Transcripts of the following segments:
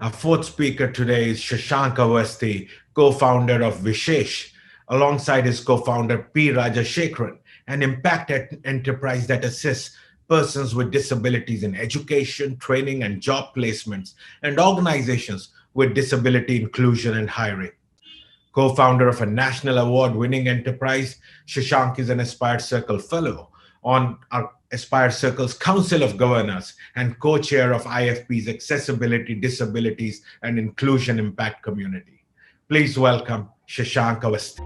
Our fourth speaker today is Shashaank Awasthi, co-founder of V-shesh, alongside his co-founder P. Rajashekharan, an impact enterprise that assists persons with disabilities in education, training, and job placements, and organizations with disability inclusion and hiring. Co-founder of a national award-winning enterprise, Shashaank is an Aspire Circle Fellow on our Aspire Circle's Council of Governors and co-chair of IFP's Accessibility, Disabilities, and Inclusion Impact Community. Please welcome Shashaank Awasthi.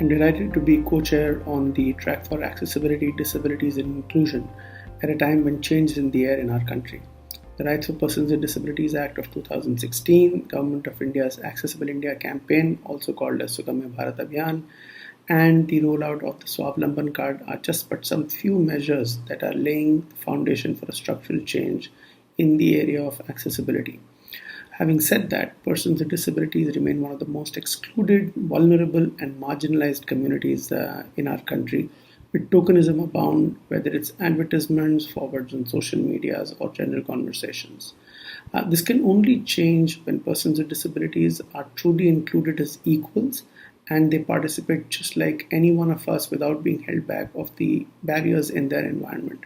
I'm delighted to be co-chair on the track for accessibility, disabilities and inclusion at a time when change is in the air in our country. The Rights of Persons with Disabilities Act of 2016, Government of India's Accessible India campaign, also called as Sugamya Bharat Abhiyan, and the rollout of the Swavlamban card are just but some few measures that are laying the foundation for a structural change in the area of accessibility. Having said that, persons with disabilities remain one of the most excluded, vulnerable, and marginalized communities in our country, with tokenism abound, whether it's advertisements, forwards on social medias, or general conversations. This can only change when persons with disabilities are truly included as equals and they participate just like any one of us without being held back of the barriers in their environment.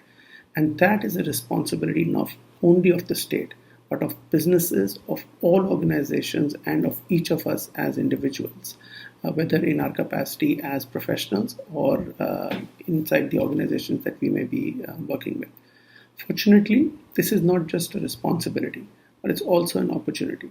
And that is a responsibility not only of the state, but of businesses, of all organizations, and of each of us as individuals, whether in our capacity as professionals or inside the organizations that we may be working with. Fortunately, this is not just a responsibility, but it's also an opportunity.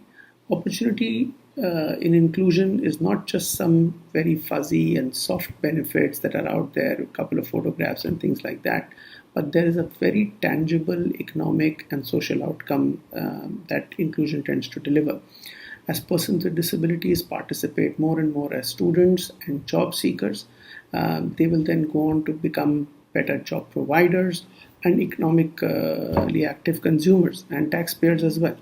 Opportunity in inclusion is not just some very fuzzy and soft benefits that are out there, a couple of photographs and things like that, but there is a very tangible economic and social outcome that inclusion tends to deliver. As persons with disabilities participate more and more as students and job seekers, they will then go on to become better job providers and economically active consumers and taxpayers as well.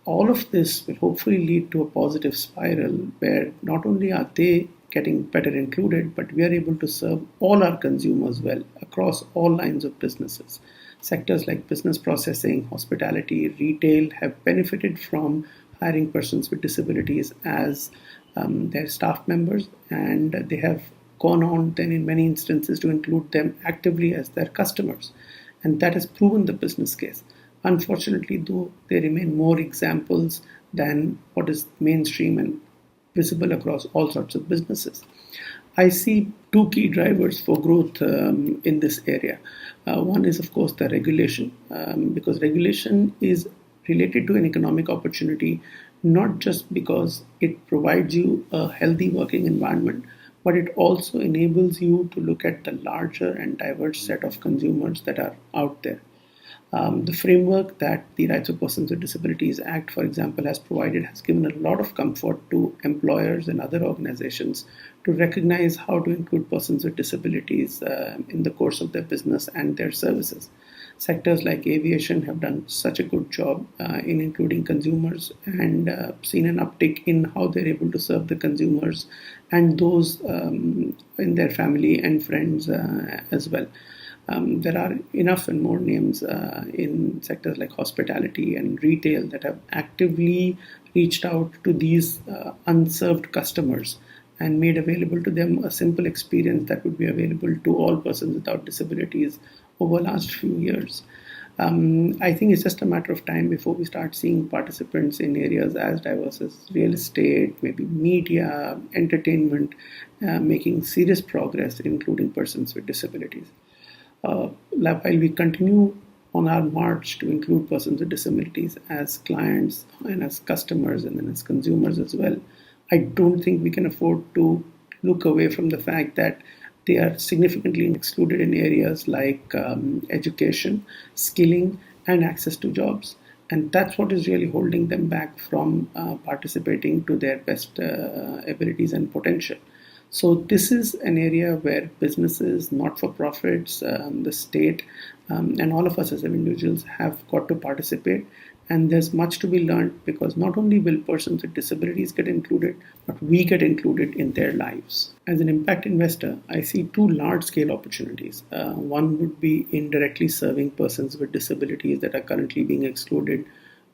All of this will hopefully lead to a positive spiral where not only are they getting better included, but we are able to serve all our consumers well across all lines of businesses. Sectors like business processing, hospitality, retail have benefited from hiring persons with disabilities as their staff members, and they have gone on then in many instances to include them actively as their customers. And that has proven the business case. Unfortunately, though, there remain more examples than what is mainstream and visible across all sorts of businesses. I see two key drivers for growth in this area. One is, of course, the regulation, because regulation is related to an economic opportunity, not just because it provides you a healthy working environment, but it also enables you to look at the larger and diverse set of consumers that are out there. The framework that the Rights of Persons with Disabilities Act, for example, has provided has given a lot of comfort to employers and other organizations to recognize how to include persons with disabilities in the course of their business and their services. Sectors like aviation have done such a good job in including consumers and seen an uptick in how they're able to serve the consumers and those in their family and friends as well. There are enough and more names in sectors like hospitality and retail that have actively reached out to these unserved customers and made available to them a simple experience that would be available to all persons without disabilities over the last few years. I think it's just a matter of time before we start seeing participants in areas as diverse as real estate, maybe media, entertainment, making serious progress, including persons with disabilities. While we continue on our march to include persons with disabilities as clients and as customers and then as consumers as well, I don't think we can afford to look away from the fact that they are significantly excluded in areas like education, skilling, and access to jobs. And that's what is really holding them back from participating to their best abilities and potential. So this is an area where businesses, not-for-profits, the state, and all of us as individuals have got to participate And there's much to be learned, because not only will persons with disabilities get included, but we get included in their lives. As an impact investor, I see two large-scale opportunities. One would be indirectly serving persons with disabilities that are currently being excluded,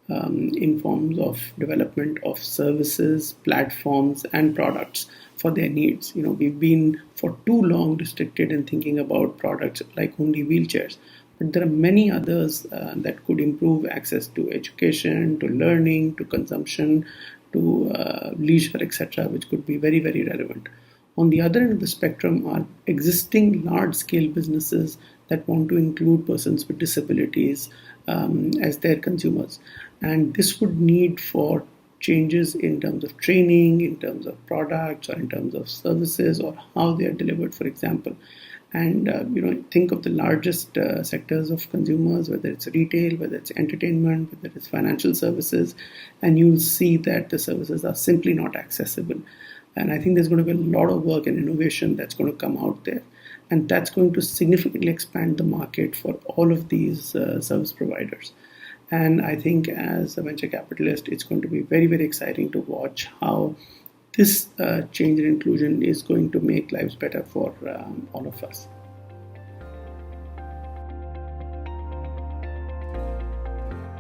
in forms of development of services, platforms, and products for their needs. We've been for too long restricted in thinking about products like only wheelchairs, but there are many others that could improve access to education, to learning, to consumption, to leisure, etc., which could be very, very relevant. On the other end of the spectrum are existing large-scale businesses that want to include persons with disabilities as their consumers. And this would need for changes in terms of training, in terms of products, or in terms of services, or how they are delivered, for example. And think of the largest sectors of consumers, whether it's retail, whether it's entertainment, whether it's financial services, and you'll see that the services are simply not accessible. And I think there's going to be a lot of work and innovation that's going to come out there, and that's going to significantly expand the market for all of these service providers. And I think as a venture capitalist, it's going to be very, very exciting to watch how this change in inclusion is going to make lives better for all of us.